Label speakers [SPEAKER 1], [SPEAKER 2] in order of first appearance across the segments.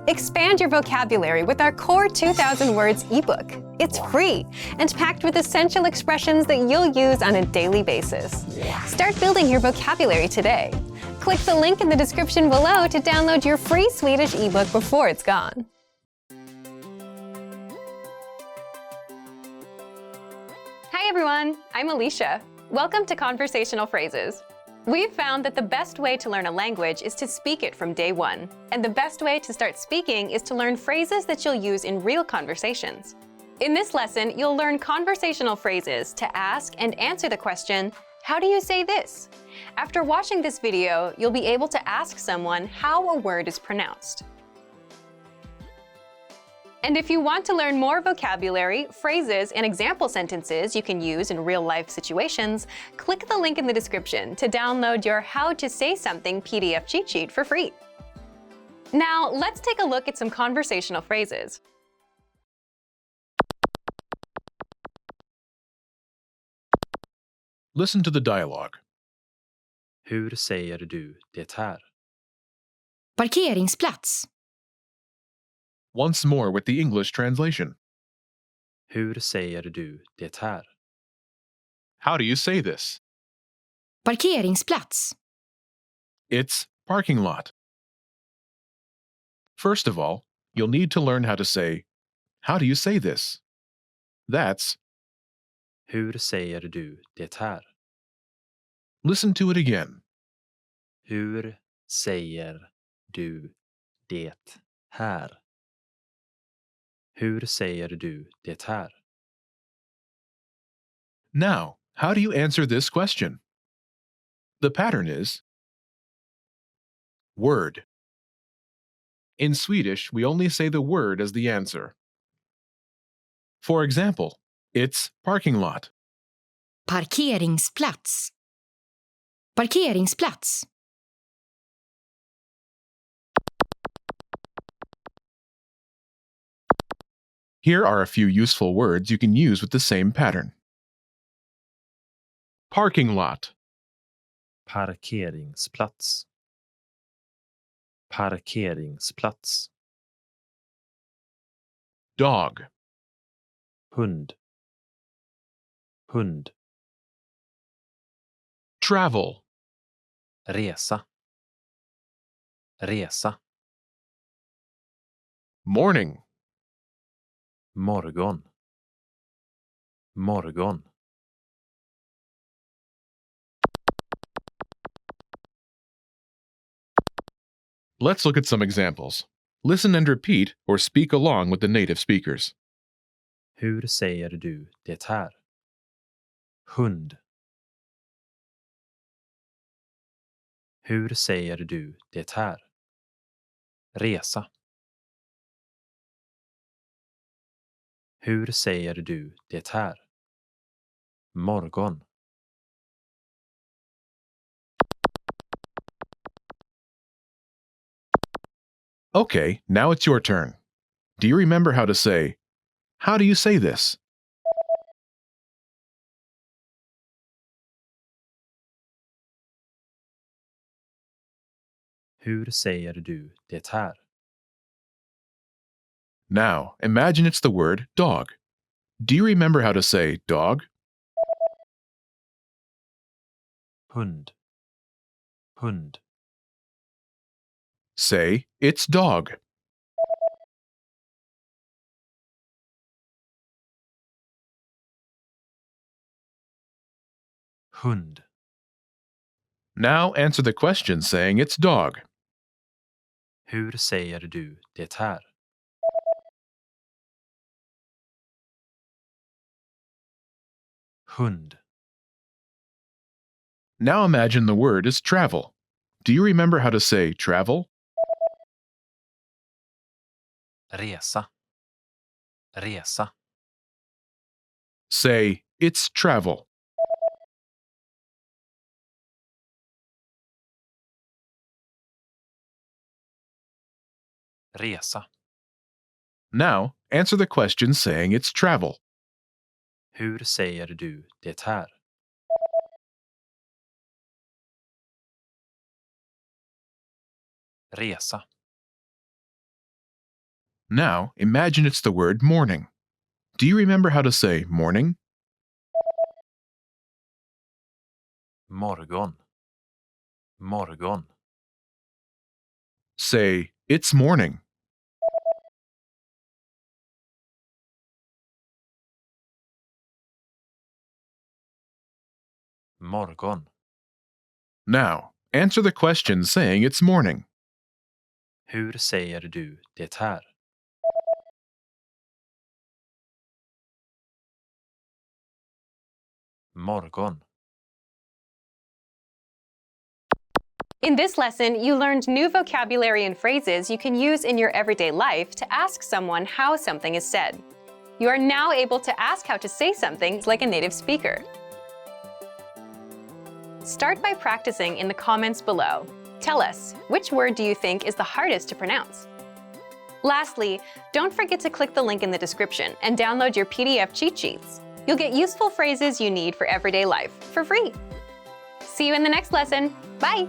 [SPEAKER 1] Expand your vocabulary with our Core 2000 Words ebook. It's free and packed with essential expressions that you'll use on a daily basis. Start building your vocabulary today. Click the link in the description below to download your free Swedish ebook before it's gone. Hi everyone, I'm Alicia. Welcome to Conversational Phrases. We've found that the best way to learn a language is to speak it from day one. And the best way to start speaking is to learn phrases that you'll use in real conversations. In this lesson, you'll learn conversational phrases to ask and answer the question, how do you say this? After watching this video, you'll be able to ask someone how a word is pronounced. And if you want to learn more vocabulary, phrases, and example sentences you can use in real-life situations, click the link in the description to download your How to Say Something PDF cheat sheet for free. Now, let's take a look at some conversational phrases.
[SPEAKER 2] Listen to the dialogue.
[SPEAKER 3] Hur säger du det här?
[SPEAKER 4] Parkeringsplats.
[SPEAKER 2] Once more with the English translation.
[SPEAKER 3] Hur säger du det här?
[SPEAKER 2] How do you say this?
[SPEAKER 4] Parkeringsplats.
[SPEAKER 2] It's parking lot. First of all, you'll need to learn how to say, how do you say this? That's,
[SPEAKER 3] Hur säger du det här?
[SPEAKER 2] listen to it again.
[SPEAKER 3] Hur säger du det här? Hur säger du det här?
[SPEAKER 2] Now, how do you answer this question? The pattern is word. In Swedish, we only say the word as the answer. For example, it's parking lot.
[SPEAKER 4] Parkeringsplats. Parkeringsplats.
[SPEAKER 2] Here are a few useful words you can use with the same pattern. Parking lot,
[SPEAKER 3] Parkeringsplats. Parkeringsplats.
[SPEAKER 2] dog,
[SPEAKER 3] Hund. Hund.
[SPEAKER 2] travel,
[SPEAKER 3] Resa. Resa.
[SPEAKER 2] morning,
[SPEAKER 3] Morgon. Morgon.
[SPEAKER 2] Let's look at some examples. Listen and repeat or speak along with the native speakers.
[SPEAKER 3] Hur säger du det här? Hund. Hur säger du det här? Resa. Hur säger du det här? Morgon.
[SPEAKER 2] Okay, now it's your turn. Do you remember how to say, how do you say this?
[SPEAKER 3] Hur säger du det här?
[SPEAKER 2] Now, imagine it's the word dog. Do you remember how to say dog?
[SPEAKER 3] Hund. Hund.
[SPEAKER 2] Say, it's dog.
[SPEAKER 3] Hund.
[SPEAKER 2] Now answer the question saying it's dog.
[SPEAKER 3] Hur säger du det här? Hund.
[SPEAKER 2] Now imagine the word is travel. Do you remember how to say travel?
[SPEAKER 3] Resa. Resa.
[SPEAKER 2] Say, it's travel.
[SPEAKER 3] Resa.
[SPEAKER 2] Now, answer the question saying it's travel.
[SPEAKER 3] Hur säger du det här? Resa.
[SPEAKER 2] Now, imagine it's the word morning. Do you remember how to say morning?
[SPEAKER 3] Morgon. Morgon.
[SPEAKER 2] Say, it's morning.
[SPEAKER 3] Morgon.
[SPEAKER 2] Now, answer the question saying it's morning.
[SPEAKER 3] Hur säger du det här? Morgon.
[SPEAKER 1] In this lesson, you learned new vocabulary and phrases you can use in your everyday life to ask someone how something is said. You are now able to ask how to say something like a native speaker. Start by practicing in the comments below. Tell us, which word do you think is the hardest to pronounce? Lastly, don't forget to click the link in the description and download your PDF cheat sheets. You'll get useful phrases you need for everyday life for free. See you in the next lesson. Bye!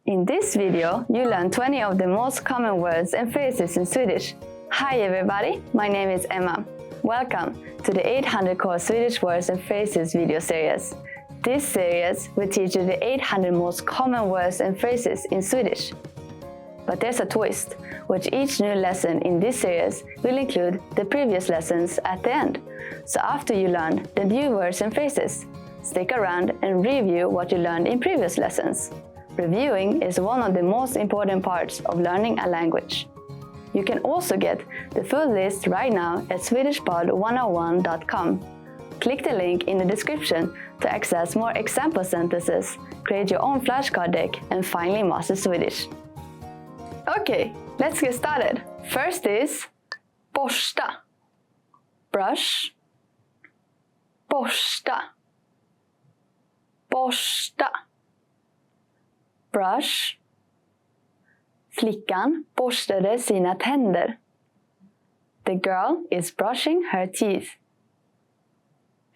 [SPEAKER 4] In this video, you learn 20 of the most common words and phrases in Swedish. Hi everybody, my name is Emma. Welcome to the 800 core Swedish words and phrases video series. This series will teach you the 800 most common words and phrases in Swedish. But there's a twist, which each new lesson in this series will include the previous lessons at the end. So after you learn the new words and phrases, stick around and review what you learned in previous lessons. Reviewing is one of the most important parts of learning a language. You can also get the full list right now at swedishpod101.com. Click the link in the description to access more example sentences, create your own flashcard deck, and finally master Swedish. Okay, let's get started. First is borsta. Brush. Borsta. Borsta. Brush. Flickan borstade sina tänder. The girl is brushing her teeth.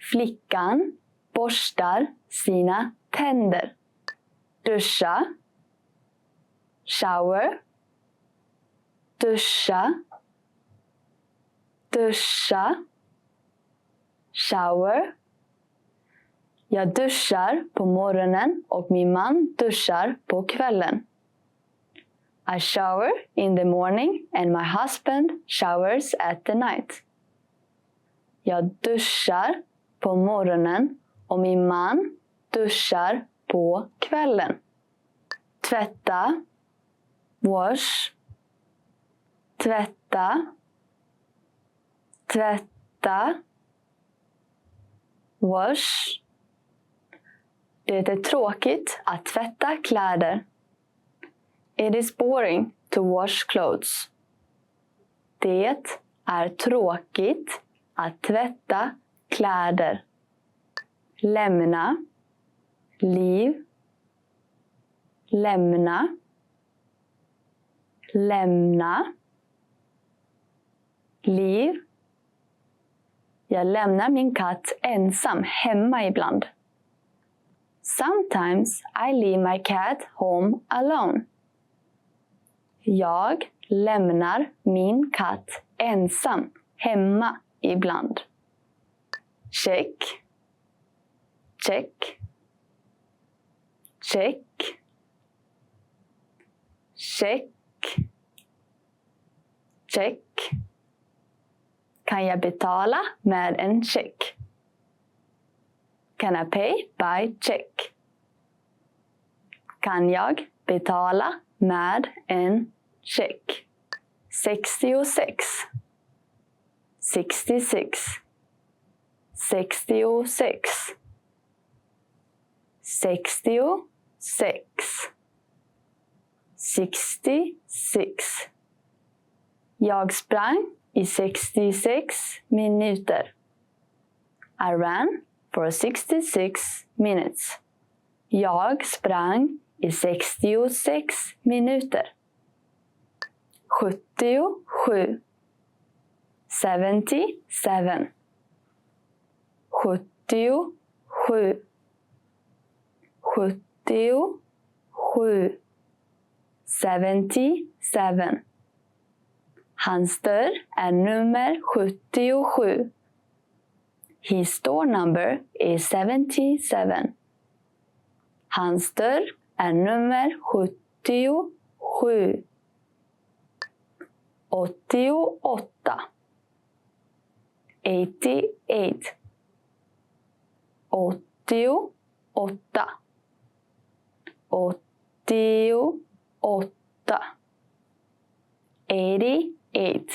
[SPEAKER 4] Flickan borstar sina tänder. Duscha. Shower. Duscha. Duscha. Shower. Jag duschar på morgonen och min man duschar på kvällen. I shower in the morning and my husband showers at the night. Jag duschar på morgonen och min man duschar på kvällen. Tvätta. Wash. Tvätta. Tvätta. Wash. Det är tråkigt att tvätta kläder. It is boring to wash clothes. Det är tråkigt att tvätta kläder. Lämna. Leave. Lämna. Lämna. Leave. Jag lämnar min katt ensam hemma ibland. Sometimes I leave my cat home alone. Jag lämnar min katt ensam hemma ibland. Check. Check. Check. Check. Check. Kan jag betala med en check? Can I pay by check? Kan jag betala med en check? 66. 66. 66. 66. 66. Jag sprang i 66 minuter. I ran for 66 minutes. Jag sprang i 66 minuter. 77. 77. 77. 77. 77. Hans dörr är nummer 77. His door number is 77. Hans dörr är nummer 77. 88. 88. 88. 88. 88.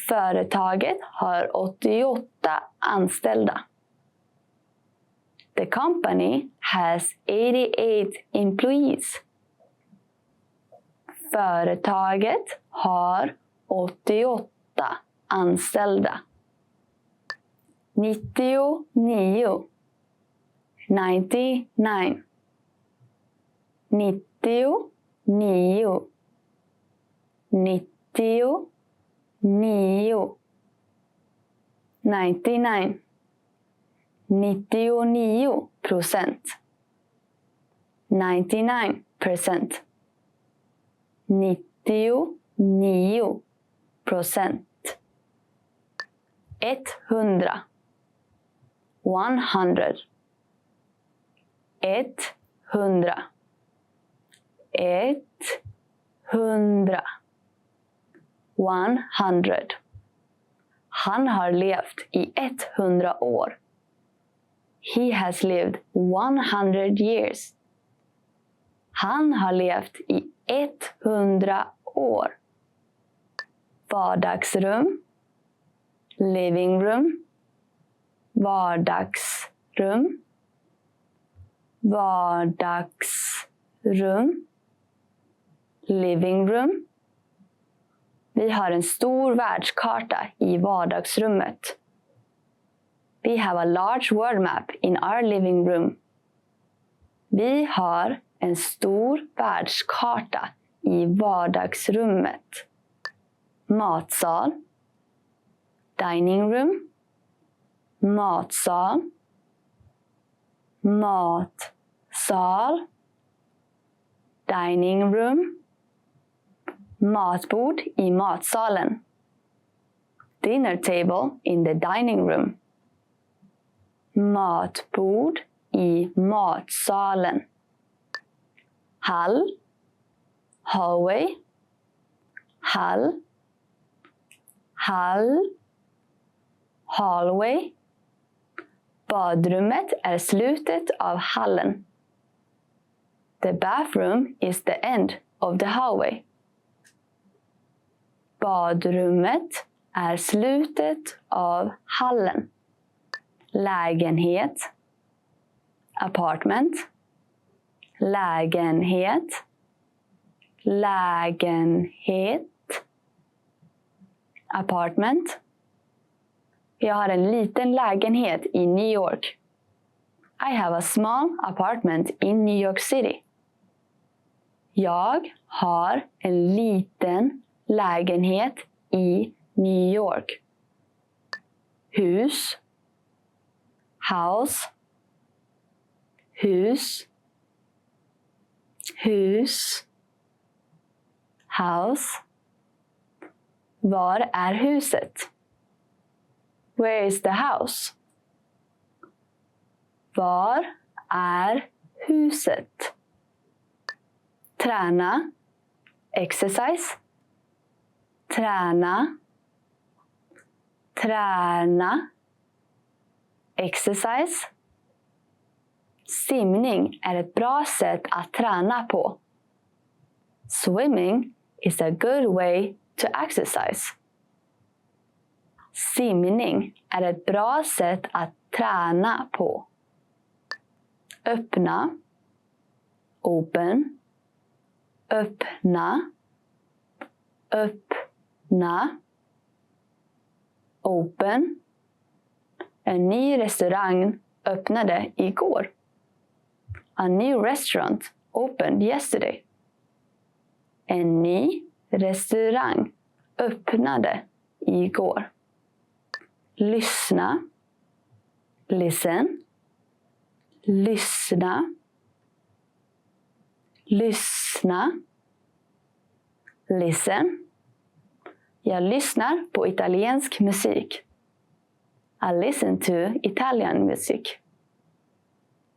[SPEAKER 4] Företaget har 88 anställda. The company has 88 employees. Företaget har 88 anställda. 99. 99. 99. 99. 99. 99%. 99%. 99%. 100. 100. 100. 100. 100. Han har levt i 100 år. He has lived 100 years. Han har levt i 100 år. Vardagsrum. Living room. Vardagsrum. Vardagsrum. Living room. Vi har en stor världskarta i vardagsrummet. We have a large world map in our living room. Vi har en stor världskarta i vardagsrummet. Matsal. Dining room. Matsal. Matsal. Dining room. Matbord i matsalen. Dinner table in the dining room. Matbord i matsalen. Hall. Hallway. Hall. Hall. Hallway. Badrummet är slutet av hallen. The bathroom is the end of the hallway. Badrummet är slutet av hallen. Lägenhet. Apartment. Lägenhet. Lägenhet. Apartment. Jag har en liten lägenhet i New York. I have a small apartment in New York City. Jag har en liten lägenhet i New York. Hus. House. Hus. Hus. House. Var är huset? Where is the house? Var är huset? Träna. Exercise. Träna. Träna. Exercise. Simning är ett bra sätt att träna på. Swimming is a good way to exercise. Simning är ett bra sätt att träna på. Öppna. Open. Öppna. Öppna. Open. En ny restaurang öppnade igår. A new restaurant opened yesterday. En ny restaurang öppnade igår. Lyssna. Listen. Lyssna. Lyssna. Listen. Jag lyssnar på italiensk musik. I listen to Italian music.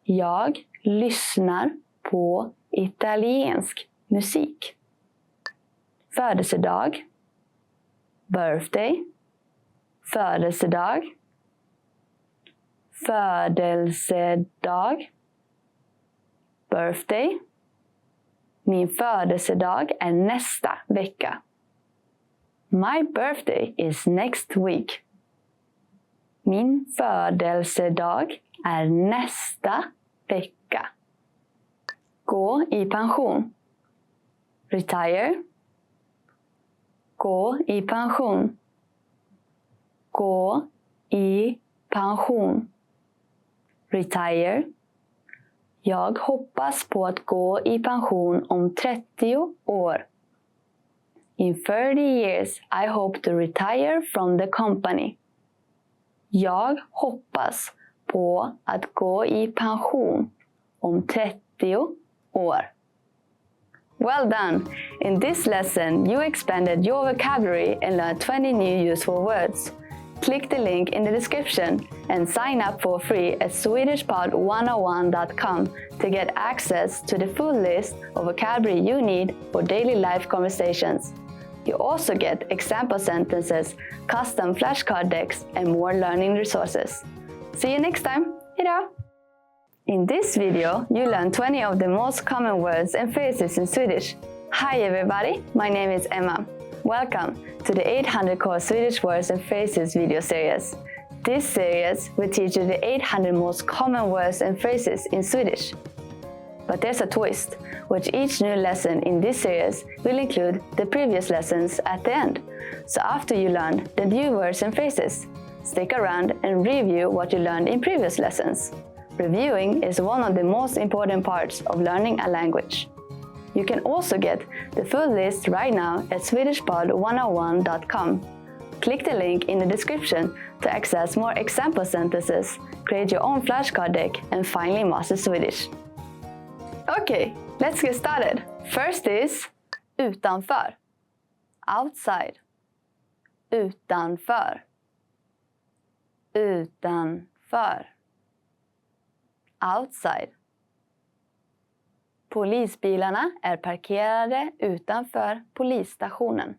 [SPEAKER 4] Jag lyssnar på italiensk musik. Födelsedag. Birthday. Födelsedag. Födelsedag. Birthday. Min födelsedag är nästa vecka. My birthday is next week. Min födelsedag är nästa vecka. Gå i pension. Retire. Gå i pension. Gå i pension. Retire. Jag hoppas på att gå i pension om 30 år. In 30 years I hope to retire from the company. Jag hoppas på att gå i pension om 30 år. Well done! In this lesson, you expanded your vocabulary and learned 20 new useful words. Click the link in the description and sign up for free at swedishpod101.com to get access to the full list of vocabulary you need for daily life conversations. You also get example sentences, custom flashcard decks, and more learning resources. See you next time! Hejdå! In this video, you learn 20 of the most common words and phrases in Swedish. Hi everybody, my name is Emma. Welcome to the 800 core Swedish words and phrases video series. This series will teach you the 800 most common words and phrases in Swedish. But there's a twist, which each new lesson in this series will include the previous lessons at the end. So after you learn the new words and phrases, stick around and review what you learned in previous lessons. Reviewing is one of the most important parts of learning a language. You can also get the full list right now at swedishpod101.com. Click the link in the description to access more example sentences, create your own flashcard deck, and finally master Swedish. Okay, let's get started. First is utanför. Outside. Utanför. Utanför. Outside. Polisbilarna är parkerade utanför polisstationen.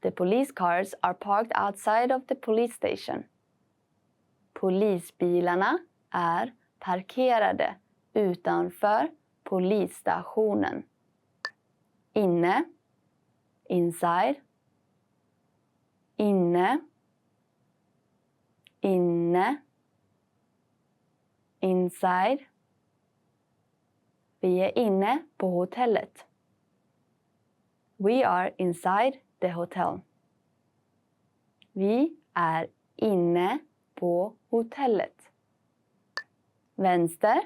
[SPEAKER 4] The police cars are parked outside of the police station. Polisbilarna är parkerade utanför polisstationen. Inne. Inside. Inne. Inne. Inside. Vi är inne på hotellet. We are inside the hotel. Vi är inne på hotellet. Vänster.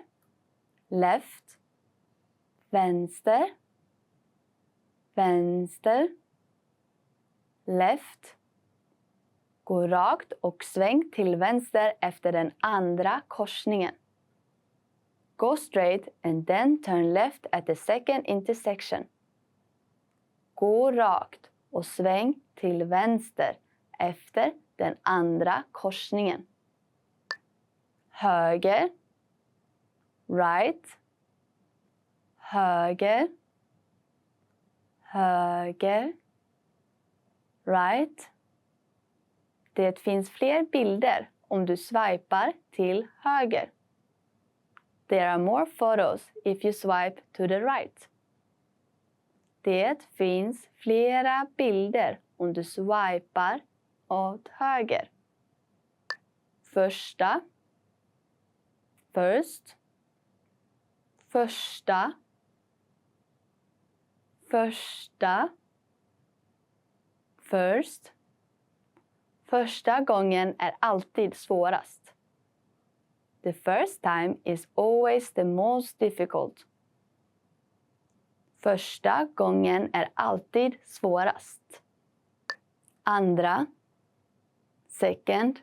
[SPEAKER 4] Left. Vänster. Vänster. Left. Gå rakt och sväng till vänster efter den andra korsningen. Go straight and then turn left at the second intersection. Gå rakt och sväng till vänster efter den andra korsningen. Höger. Right. Höger. Höger. Right. Det finns fler bilder om du swipar till höger. There are more photos if you swipe to the right. Det finns flera bilder om du swipar åt höger. Första. First. Första. Första. First. Första gången är alltid svårast. The first time is always the most difficult. Första gången är alltid svårast. Andra. Second.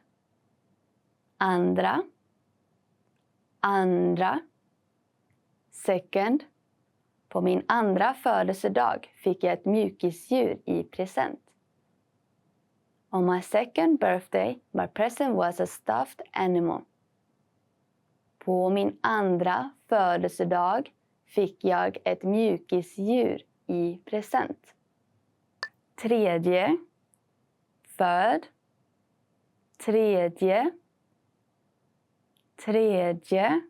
[SPEAKER 4] andra, andra. Second. På min andra födelsedag fick jag ett mjukisdjur i present. On my second birthday, my present was a stuffed animal. På min andra födelsedag fick jag ett mjukisdjur i present. Tredje. Third. Tredje. Tredje.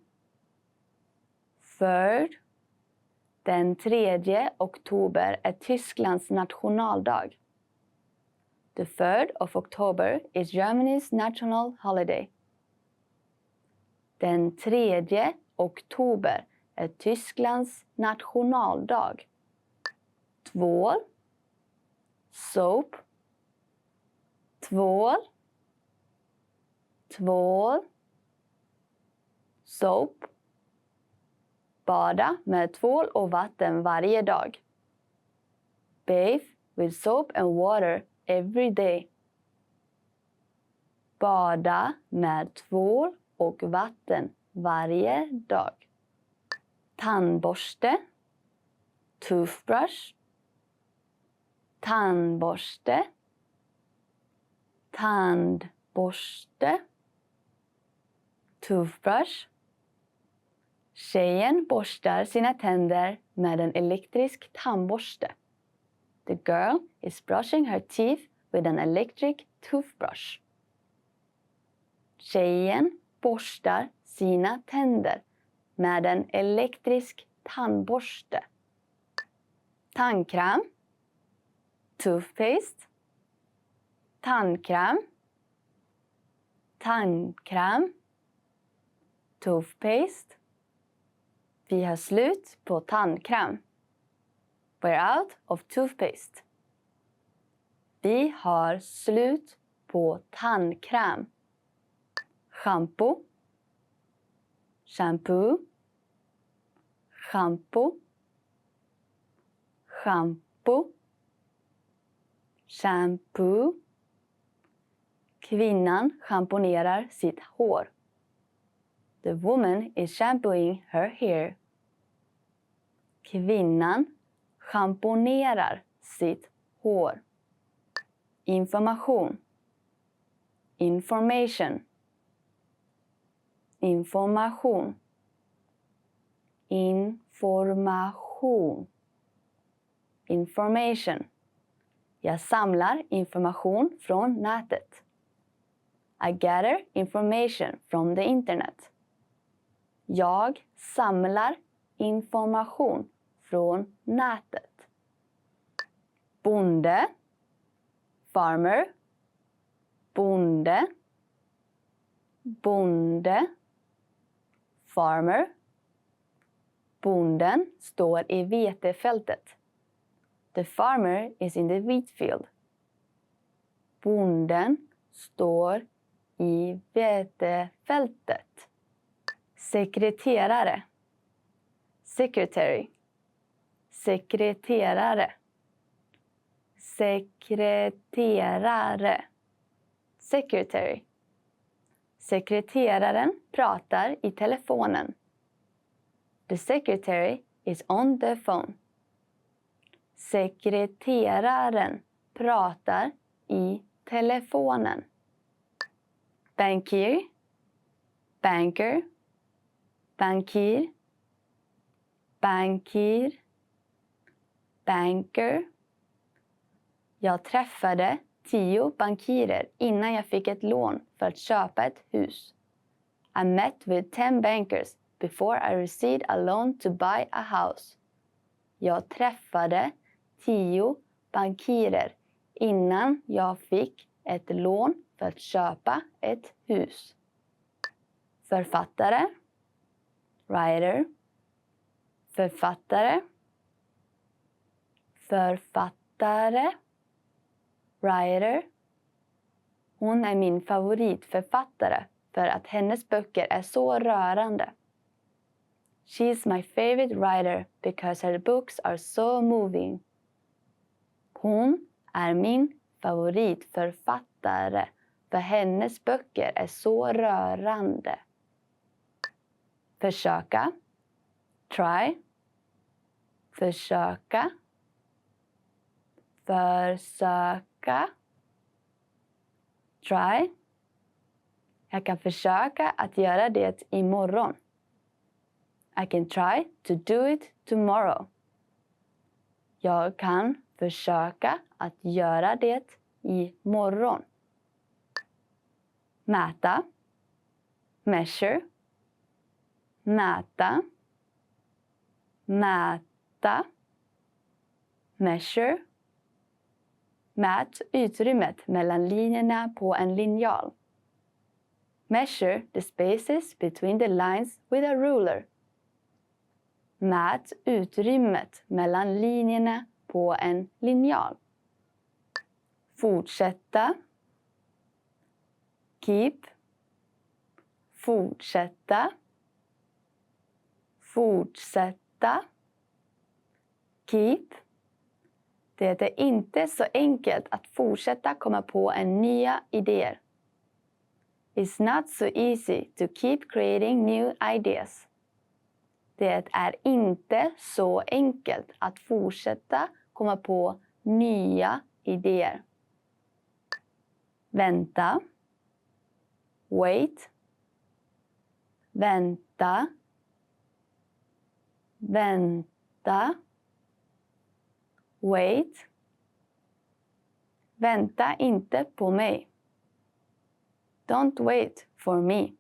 [SPEAKER 4] Third. Den 3 oktober är Tysklands nationaldag. The 3rd of October is Germany's national holiday. Den 3 oktober är Tysklands nationaldag. Tvål. Soap. Tvål. Tvål. Soap. Bada med tvål och vatten varje dag. Bathe with soap and water every day. Bada med tvål och vatten varje dag. Tandborste. Toothbrush. Tandborste. Tandborste. Toothbrush. Tjejen borstar sina tänder med en elektrisk tandborste. The girl is brushing her teeth with an electric toothbrush. Tjejen borstar sina tänder med en elektrisk tandborste. Tandkräm. Toothpaste. Tandkräm. Tandkräm. Toothpaste. Vi har slut på tandkräm. We're out of toothpaste. Vi har slut på tandkräm. Shampoo. Shampoo. Shampoo. Shampoo. Shampoo. Kvinnan schamponerar sitt hår. The woman is shampooing her hair. Kvinnan schamponerar sitt hår. Information. Information. Information. Information. Information. Jag samlar information från nätet. I gather information from the internet. Jag samlar information från nätet. Bonde. Farmer. Bonde. Bonde. Farmer. Bonden står i vetefältet. The farmer is in the wheat field. Bonden står i vetefältet. Sekreterare. Secretary. Sekreterare. Sekreterare. Secretary. Sekreteraren pratar i telefonen. The secretary is on the phone. Sekreteraren pratar i telefonen. Bankier. Banker. Bankir. Bankir. Banker. Jag träffade 10 bankirer innan jag fick ett lån för att köpa ett hus. I met with 10 bankers before I received a loan to buy a house. Jag träffade 10 bankirer innan jag fick ett lån för att köpa ett hus. Författare. Writer. Författare. Författare. Writer. Hon är min favoritförfattare för att hennes böcker är så rörande. She's my favorite writer because her books are so moving. Hon är min favoritförfattare för hennes böcker är så rörande. Försöka. Try. Försöka. Försöka. Try. Jag kan försöka att göra det imorgon. I can try to do it tomorrow. Jag kan försöka att göra det imorgon. Mäta. Measure. Mäta. Mäta. Measure. Mät utrymmet mellan linjerna på en linjal. Measure the spaces between the lines with a ruler. Mät utrymmet mellan linjerna på en linjal. Fortsätta. Keep. Fortsätta. Fortsätta. Keep. Det är inte så enkelt att fortsätta komma på nya idéer. It's not so easy to keep creating new ideas. Det är inte så enkelt att fortsätta komma på nya idéer. Vänta. Wait. Vänta. Vänta. Wait. Vänta inte på mig. Don't wait for me.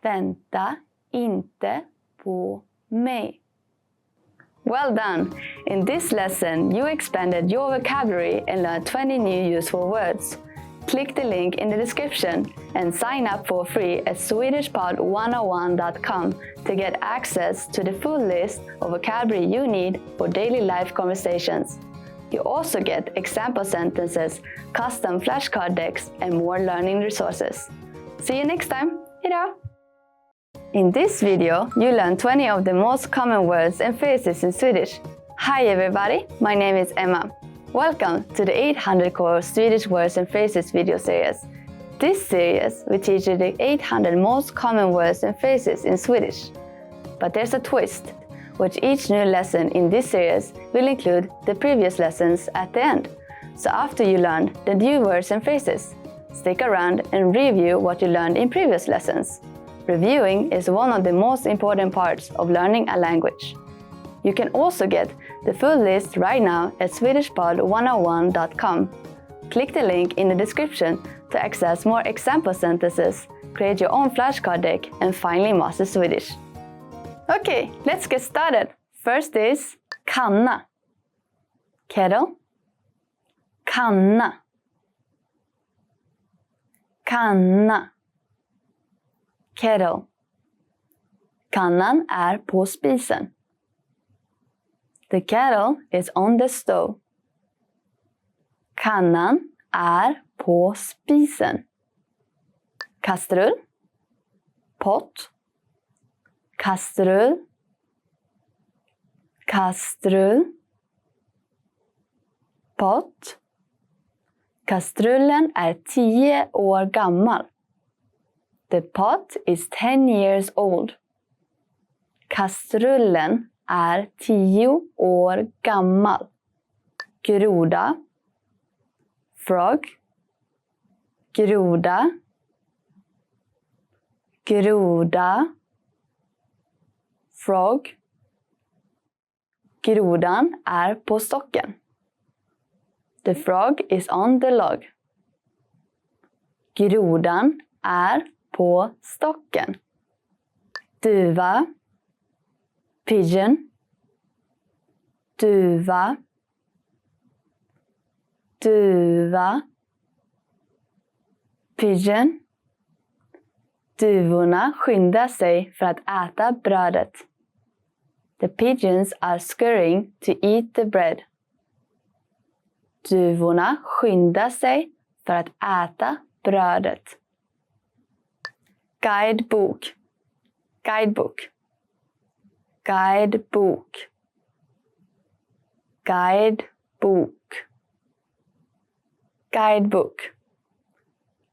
[SPEAKER 4] Vänta inte på mig. Well done! In this lesson, you expanded your vocabulary and learned 20 new useful words. Click the link in the description and sign up for free at swedishpod101.com to get access to the full list of vocabulary you need for daily life conversations. You also get example sentences, custom flashcard decks, and more learning resources. See you next time! Hejdå! In this video, you learn 20 of the most common words and phrases in Swedish. Hi everybody, my name is Emma. Welcome to the 800 core Swedish words and phrases video series. This series will teach you the 800 most common words and phrases in Swedish. But there's a twist, which each new lesson in this series will include the previous lessons at the end. So after you learn the new words and phrases, stick around and review what you learned in previous lessons. Reviewing is one of the most important parts of learning a language. You can also get the full list right now at swedishpod101.com. Click the link in the description to access more example sentences, create your own flashcard deck, and finally master Swedish. Okay, let's get started. First is kanna. Kettle. Kanna. Kanna. Kettle. Kannan är på spisen. The kettle is on the stove. Kannan är på spisen. Kastrull. Pot. Kastrull. Kastrull. Pot. Kastrullen är 10 år gammal. The pot is 10 years old. Kastrullen är 10 år gammal. Groda. Frog. Groda. Groda. Frog. Grodan är på stocken. The frog is on the log. Grodan är på stocken. Duva. Pigeon. Duva. Duva. Pigeon. Duvorna skyndar sig för att äta brödet. The pigeons are scurrying to eat the bread. Duvorna skyndar sig för att äta brödet. Guidebok. Guidebook. Guidebook. Guidebook. Guidebook.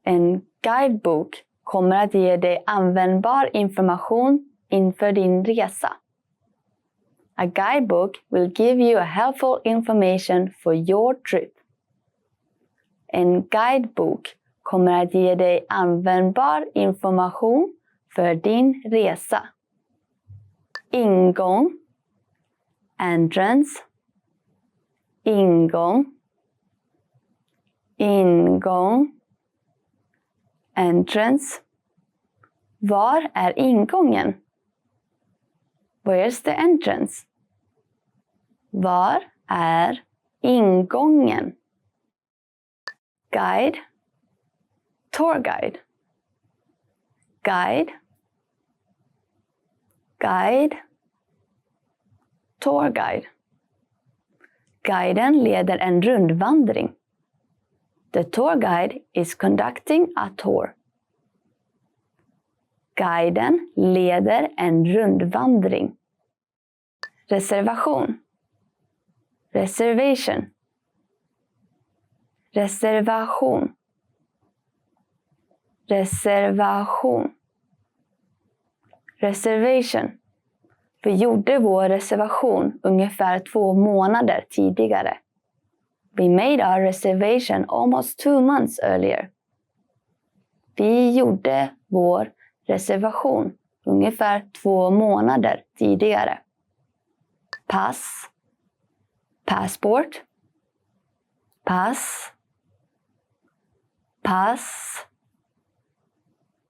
[SPEAKER 4] En guidebok kommer att ge dig användbar information inför din resa. A guidebook will give you a helpful information for your trip. En guidebok kommer att ge dig användbar information för din resa. Ingång, entrance, ingång, ingång, entrance. Var är ingången? Where's the entrance? Var är ingången? Guide, tour guide. Guide, guide, tour guide. Guiden leder en rundvandring. The tour guide is conducting a tour. Guiden leder en rundvandring. Reservation. Reservation. Reservation. Reservation. Reservation. Vi gjorde vår reservation ungefär 2 månader tidigare. We made our reservation almost 2 months earlier. Vi gjorde vår reservation ungefär 2 månader tidigare. Pass. Passport. Pass. Pass.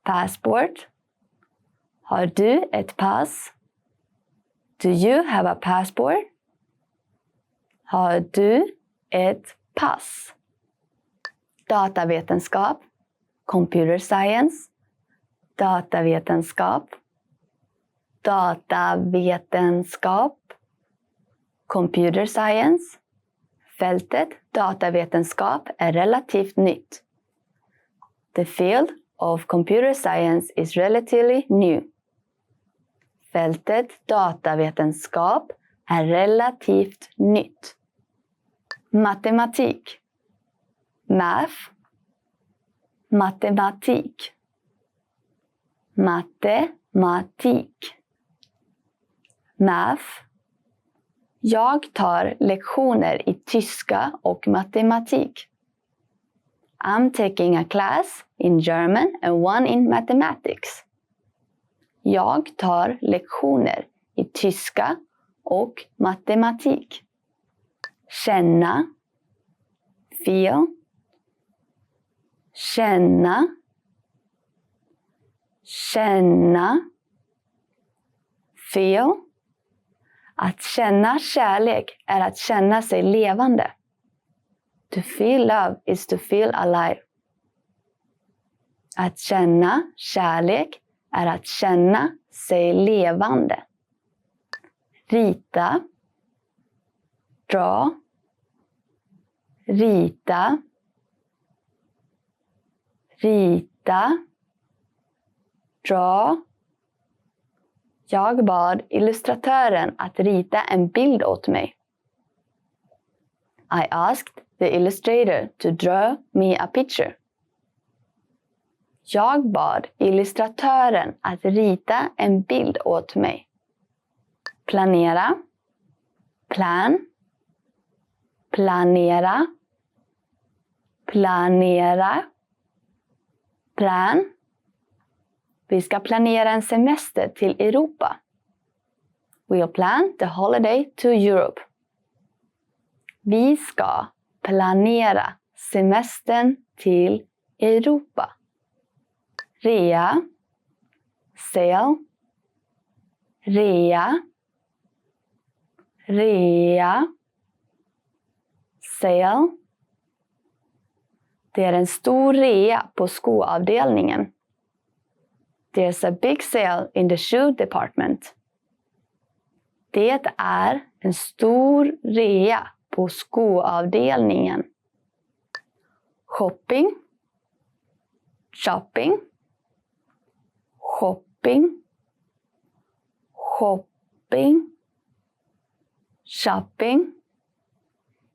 [SPEAKER 4] Passport. Har du ett pass? Do you have a passport? Har du ett pass? Datavetenskap. Computer science. Datavetenskap. Datavetenskap. Computer science. Fältet datavetenskap är relativt nytt. The field of computer science is relatively new. Fältet datavetenskap är relativt nytt. Matematik. Math. Matematik. Matematik. Math. Jag tar lektioner i tyska och matematik. I'm taking a class in German and one in mathematics. Jag tar lektioner i tyska och matematik. Känna. Feel. Känna. Känna. Feel. Att känna kärlek är att känna sig levande. To feel love is to feel alive. Att känna kärlek är att känna sig levande. Rita. Draw. Rita. Rita. Draw. Jag bad illustratören att rita en bild åt mig. I asked the illustrator to draw me a picture. Jag bad illustratören att rita en bild åt mig. Planera. Plan. Planera. Planera. Plan. Vi ska planera en semester till Europa. We'll plan the holiday to Europe. Vi ska planera semestern till Europa. Rea. Sale. Rea. Rea. Sale. Det är en stor rea på skoavdelningen. There's a big sale in the shoe department. Det är en stor rea på skoavdelningen. Shopping. Shopping. Shopping. Shopping. Shopping.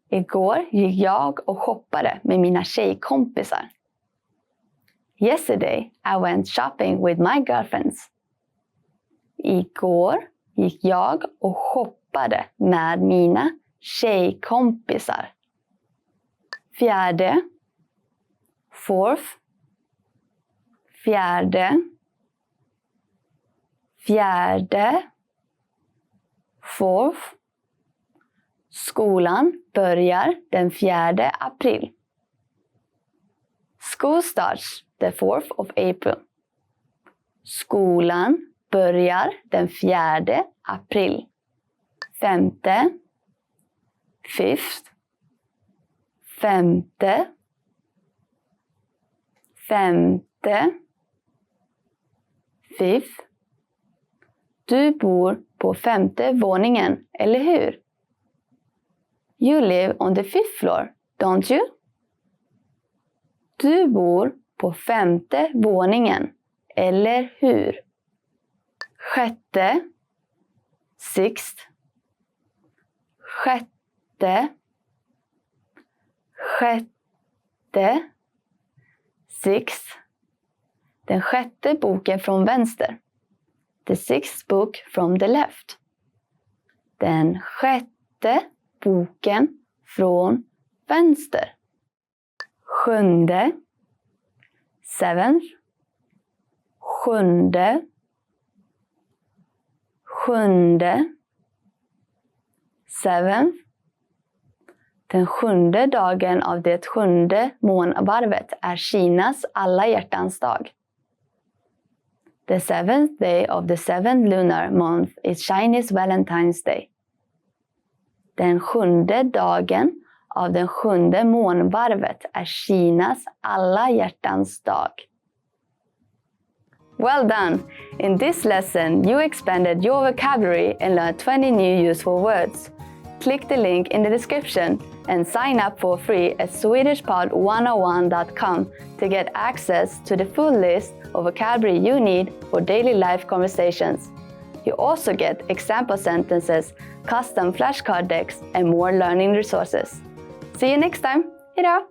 [SPEAKER 4] Igår gick jag och shoppade med mina tjejkompisar. Yesterday I went shopping with my girlfriends. Igår gick jag och shoppade med mina tjejkompisar. Fjärde. Fourth. Fjärde. Fjärde. Fourth. Skolan börjar den 4 april. School starts the 4th of April. Skolan börjar den 4 april. Femte. Fifth. Femte. Femte. Fifth. Du bor på 5:e våningen, eller hur? You live on the 5th floor, don't you? Du bor på 5:e våningen, eller hur? Sjätte. Sixth. Sjätte. Sjätte. Sixth. Den sjätte boken från vänster. The sixth book from the left. Den sjätte boken från vänster. Sjunde. Seventh. Sjunde. Sjunde. Seventh. Den 7:e dagen av det 7:e månvarvet är Kinas alla hjärtans dag. The 7th day of the 7th lunar month is Chinese Valentine's Day. Den 7:e dagen av den 7:e månvarvet är Kinas alla hjärtans dag. Well done! In this lesson, you expanded your vocabulary and learned 20 new useful words. Click the link in the description and sign up for free at swedishpod101.com to get access to the full list of vocabulary you need for daily life conversations. You also get example sentences, custom flashcard decks, and more learning resources. See you next time. Hejdå!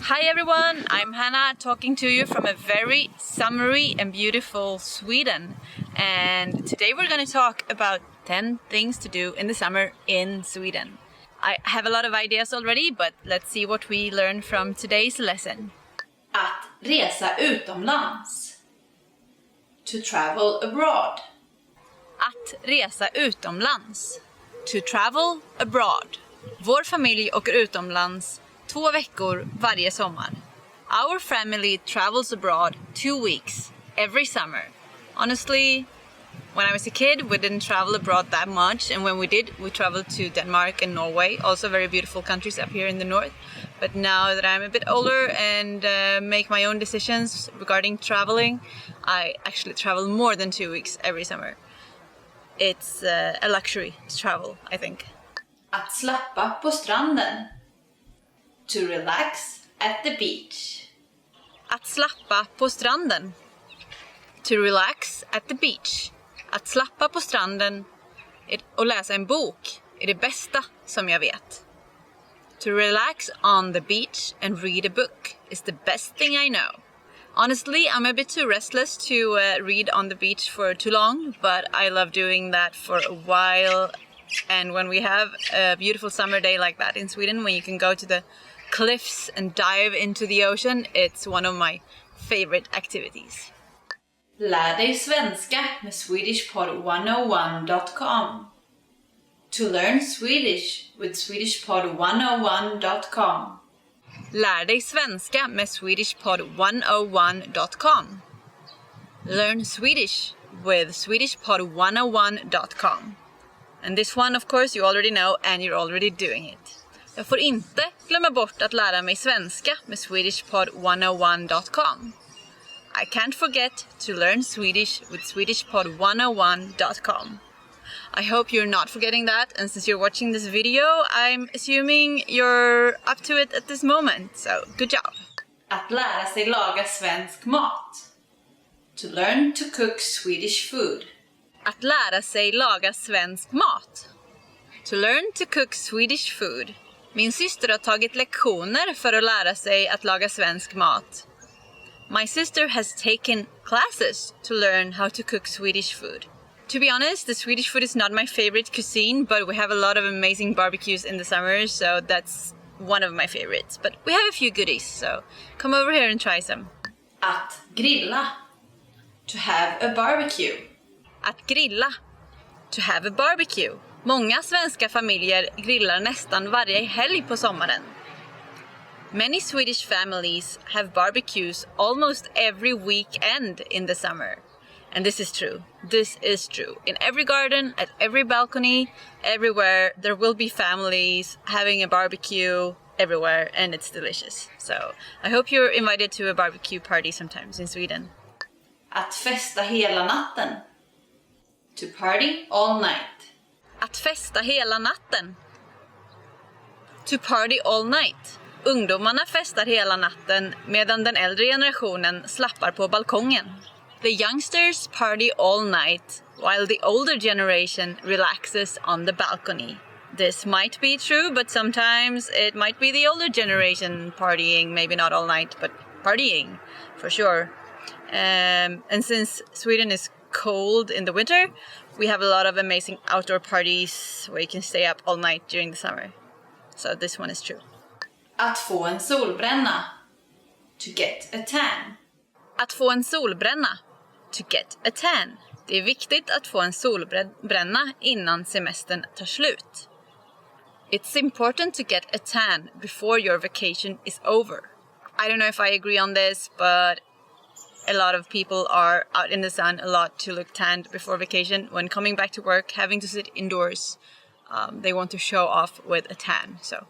[SPEAKER 5] Hi everyone, I'm Hannah talking to you from a very summery and beautiful Sweden. And today we're going to talk about 10 things to do in the summer in Sweden. I have a lot of ideas already, but let's see what we learn from today's lesson.
[SPEAKER 6] Att resa utomlands. To travel abroad.
[SPEAKER 5] Att resa utomlands. To travel abroad. Vår familj åker utomlands 2 veckor varje sommar. Our family travels abroad 2 weeks every summer. Honestly, when I was a kid, we didn't travel abroad that much, and when we did, we traveled to Denmark and Norway, also very beautiful countries up here in the north. But now that I'm a bit older and make my own decisions regarding traveling, I actually travel more than 2 weeks every summer. It's a luxury to travel, I think.
[SPEAKER 6] Att slappa på stranden. To relax at the beach.
[SPEAKER 5] Att slappa på stranden. To relax at the beach. Att slappa på stranden och läsa en bok är det bästa som jag vet. To relax on the beach and read a book is the best thing I know. Honestly, I'm a bit too restless to read on the beach for too long, but I love doing that for a while. And when we have a beautiful summer day like that in Sweden, when you can go to the cliffs and dive into the ocean, it's one of my favorite activities.
[SPEAKER 6] Lär dig svenska med swedishpod101.com. To learn Swedish with swedishpod101.com.
[SPEAKER 5] Lär dig svenska med swedishpod101.com. Learn Swedish with swedishpod101.com. And this one, of course, you already know and you're already doing it. Jag får inte glömma bort att lära mig svenska med swedishpod101.com. I can't forget to learn Swedish with swedishpod101.com. I hope you're not forgetting that, and since you're watching this video, I'm assuming you're up to it at this moment, so good job!
[SPEAKER 6] Att lära sig laga svensk mat. To learn to cook Swedish food.
[SPEAKER 5] Att lära sig laga svensk mat. To learn to cook Swedish food. Min syster har tagit lektioner för att lära sig att laga svensk mat. My sister has taken classes to learn how to cook Swedish food. To be honest, the Swedish food is not my favorite cuisine, but we have a lot of amazing barbecues in the summer, so that's one of my favorites. But we have a few goodies, so come over here and try some.
[SPEAKER 6] Att grilla. To have a barbecue.
[SPEAKER 5] Att grilla. To have a barbecue. Många svenska familjer grillar nästan varje helg på sommaren. Many Swedish families have barbecues almost every weekend in the summer. And this is true. This is true. In every garden, at every balcony, everywhere, there will be families having a barbecue everywhere, and it's delicious. So I hope you're invited to a barbecue party sometimes in Sweden.
[SPEAKER 6] Att festa hela natten. To party all night.
[SPEAKER 5] Att festa hela natten. To party all night. Ungdomarna festar hela natten medan den äldre generationen slappar på balkongen. The youngsters party all night while the older generation relaxes on the balcony. This might be true, but sometimes it might be the older generation partying, maybe not all night, but partying for sure. And since Sweden is cold in the winter, we have a lot of amazing outdoor parties where you can stay up all night during the summer. So this one is true.
[SPEAKER 6] Att få en solbränna. To get a tan.
[SPEAKER 5] Att få en solbränna. To get a tan. Det är viktigt att få en solbränna innan semestern tar slut. It's important to get a tan before your vacation is over. I don't know if I agree on this, but a lot of people are out in the sun a lot to look tanned before vacation. When coming back to work, having to sit indoors, they want to show off with a tan. So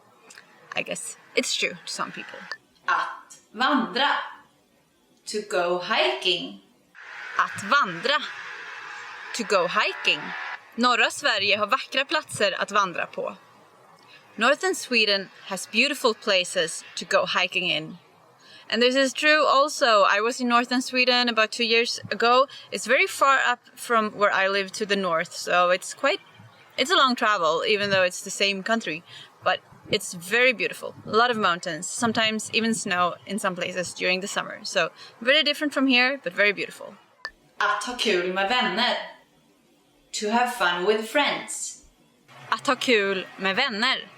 [SPEAKER 5] I guess it's true to some people.
[SPEAKER 6] Att vandra. To go hiking.
[SPEAKER 5] Att vandra. To go hiking. Norra Sverige har vackra platser att vandra på. Northern Sweden has beautiful places to go hiking in. And this is true also. I was in northern Sweden about 2 years ago. It's very far up from where I live to the north, so it's a long travel, even though it's the same country. But it's very beautiful. A lot of mountains, sometimes even snow in some places during the summer. So very different from here, but very beautiful.
[SPEAKER 6] Att ha kul med vänner. To have fun with friends.
[SPEAKER 5] Att ha kul med vänner.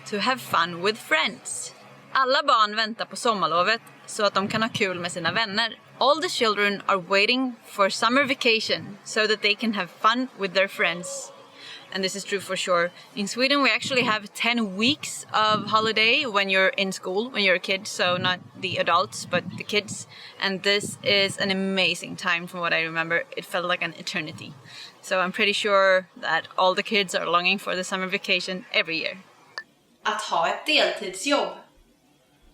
[SPEAKER 5] To have fun with friends. Alla barn väntar på sommarlovet så att de kan ha kul med sina vänner. All the children are waiting for summer vacation so that they can have fun with their friends. And this is true for sure. In Sweden we actually have 10 weeks of holiday when you're in school, when you're a kid, so not the adults but the kids. And this is an amazing time from what I remember. It felt like an eternity. So I'm pretty sure that all the kids are longing for the summer vacation every year.
[SPEAKER 6] Att ha ett deltidsjobb.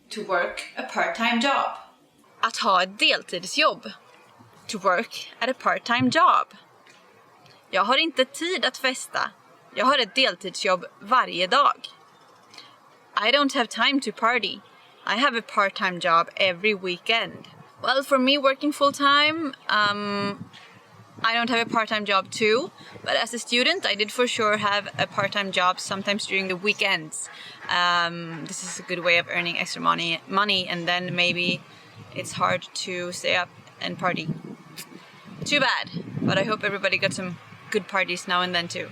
[SPEAKER 6] To work a part-time job.
[SPEAKER 5] Att ha ett deltidsjobb. To work at a part-time job. Jag har inte tid att festa. Jag har ett deltidsjobb varje dag. I don't have time to party. I have a part-time job every weekend. Well, for me working full-time, I don't have a part-time job too, but as a student I did for sure have a part-time job sometimes during the weekends. This is a good way of earning extra money, and then maybe it's hard to stay up and party. Too bad, but I hope everybody got some good parties now and then too.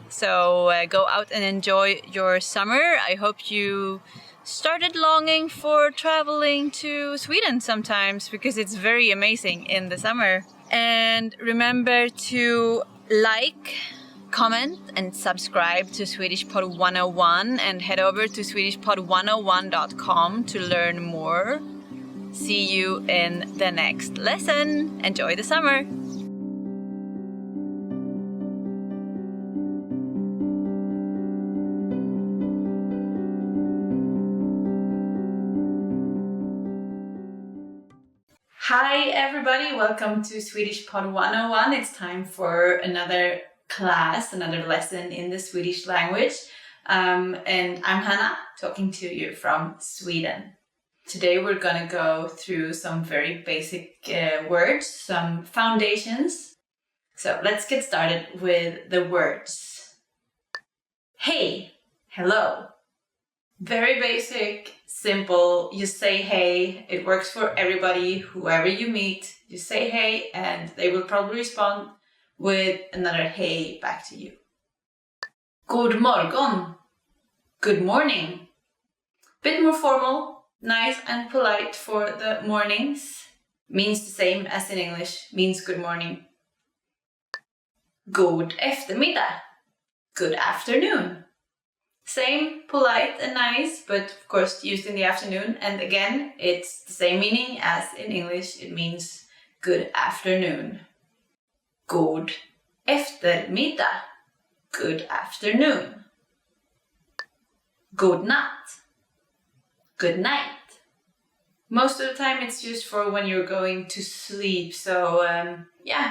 [SPEAKER 5] So go out and enjoy your summer. I hope you started longing for traveling to Sweden sometimes, because it's very amazing in the summer. And remember to like, comment and subscribe to Swedish Pod 101, and head over to swedishpod101.com to learn more. See you in the next lesson. Enjoy the summer!
[SPEAKER 6] Hi everybody, welcome to Swedish Pod 101. It's time for another class, another lesson in the Swedish language. And I'm Hannah, talking to you from Sweden. Today we're gonna go through some very basic words, some foundations. So let's get started with the words. Hey, hello. Very basic, simple. You say hey, it works for everybody, whoever you meet. You say hey, and they will probably respond with another hey back to you. God morgon. Good morning. Bit more formal, nice and polite for the mornings. Means the same as in English, means good morning. God eftermiddag. Good afternoon. Same, polite and nice, but of course used in the afternoon. And again, it's the same meaning as in English. It means good afternoon. God eftermiddag. Good afternoon. God natt. Good night. Most of the time it's used for when you're going to sleep. So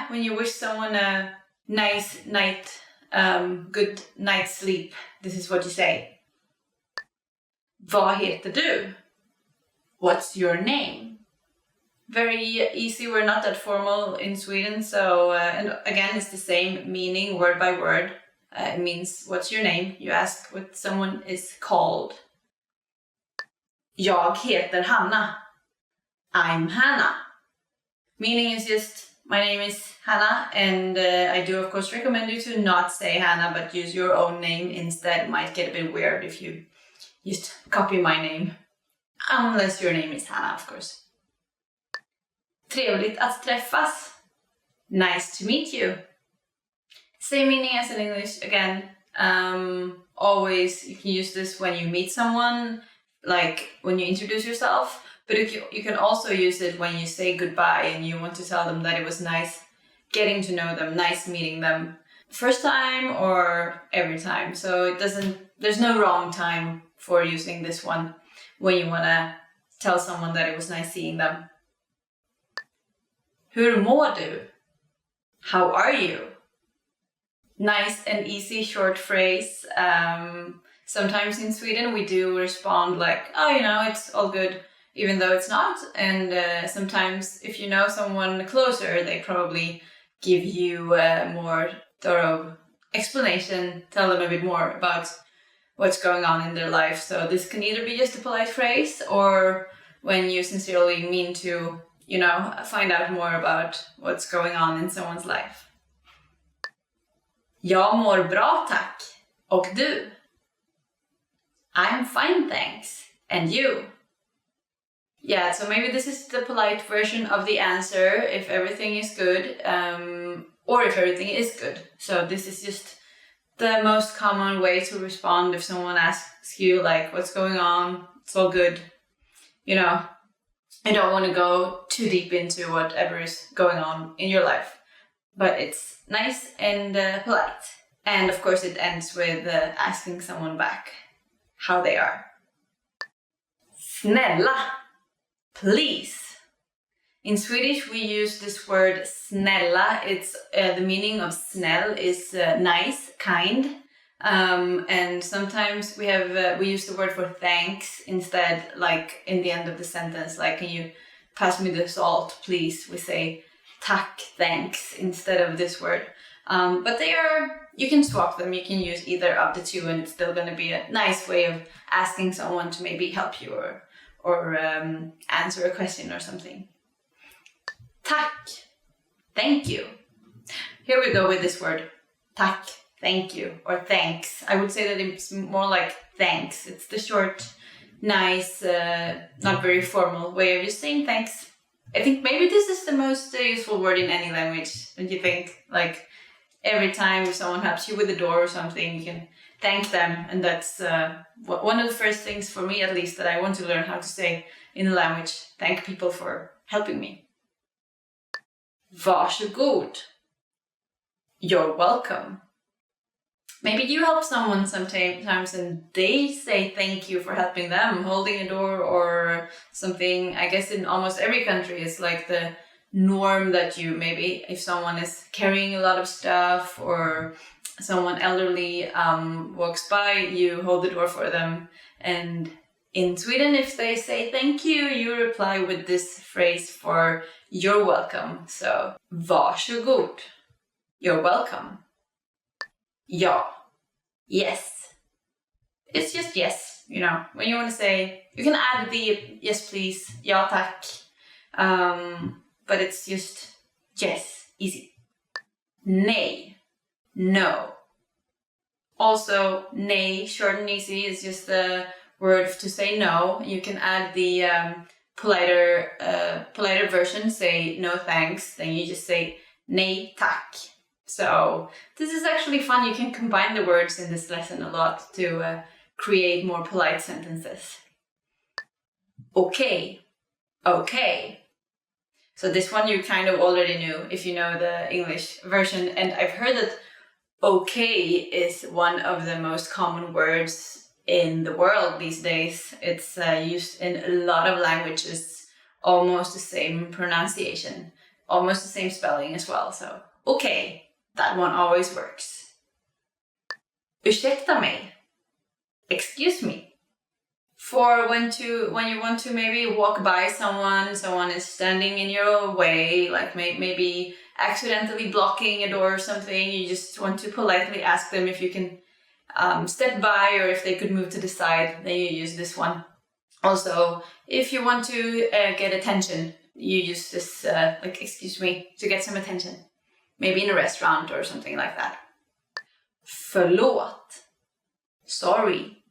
[SPEAKER 6] when you wish someone a nice night, good night's sleep, this is what you say. Vad heter du? What's your name? Very easy, we're not that formal in Sweden, so and again it's the same meaning word by word. It means what's your name? You ask what someone is called. Jag heter Hanna. I'm Hannah. Meaning is just, my name is Hannah, and I do of course recommend you to not say Hannah, but use your own name instead. It might get a bit weird if you just copy my name. Unless your name is Hannah, of course. Trevligt att träffas. Nice to meet you. Same meaning as in English again. Always you can use this when you meet someone, like when you introduce yourself. But you can also use it when you say goodbye and you want to tell them that it was nice getting to know them, nice meeting them. First time or every time. So there's no wrong time for using this one when you want to tell someone that it was nice seeing them. Hur mår du? How are you? Nice and easy short phrase. Sometimes in Sweden we do respond like, oh, it's all good, even though it's not. And sometimes if you know someone closer, they probably give you a more thorough explanation, tell them a bit more about what's going on in their life. So this can either be just a polite phrase or when you sincerely mean to, find out more about what's going on in someone's life. Jag mår bra tack. Och du? I'm fine thanks. And you? Yeah, so maybe this is the polite version of the answer if everything is good, or if everything is good. So this is just the most common way to respond if someone asks you like, what's going on? It's all good. I don't want to go too deep into whatever is going on in your life, but it's nice and polite. And of course it ends with asking someone back how they are. Snälla. Please. In Swedish, we use this word snälla. It's the meaning of snäll is nice, kind, and sometimes we use the word for thanks instead, like in the end of the sentence, like, can you pass me the salt, please? We say tack, thanks instead of this word. But you can swap them. You can use either of the two, and it's still going to be a nice way of asking someone to maybe help you or answer a question or something. Tack, thank you. Here we go with this word. Tack, thank you, or thanks. I would say that it's more like thanks. It's the short, nice, not very formal way of just saying thanks. I think maybe this is the most useful word in any language, don't you think? Like every time if someone helps you with the door or something, you can thank them, and that's one of the first things for me, at least, that I want to learn how to say in the language. Thank people for helping me. Varsågod. You're welcome. Maybe you help someone sometimes and they say thank you for helping them, holding a door or something. I guess in almost every country it's like the norm that you, maybe if someone is carrying a lot of stuff or someone elderly walks by, you hold the door for them. And in Sweden, if they say thank you, you reply with this phrase for you're welcome. So, varsågod. You're welcome. Ja. Yes. It's just yes. when you want to say, you can add the yes please, ja tack, but it's just yes, easy. Nej, no. Also, nej, short and easy, is just the word to say no. You can add the politer version, say no thanks, then you just say nej tack. So this is actually fun. You can combine the words in this lesson a lot to create more polite sentences. Okay, okay. So this one you kind of already knew if you know the English version, and I've heard that okay is one of the most common words in the world these days. It's used in a lot of languages, almost the same pronunciation, almost the same spelling as well. So okay. That one always works. Ursäkta mig. Excuse me. For when you want to maybe walk by someone is standing in your way, like maybe accidentally blocking a door or something, you just want to politely ask them if you can step by or if they could move to the side, then you use this one. Also, if you want to get attention, you use this, like, excuse me, to get some attention. Maybe in a restaurant or something like that. Förlåt. Sorry.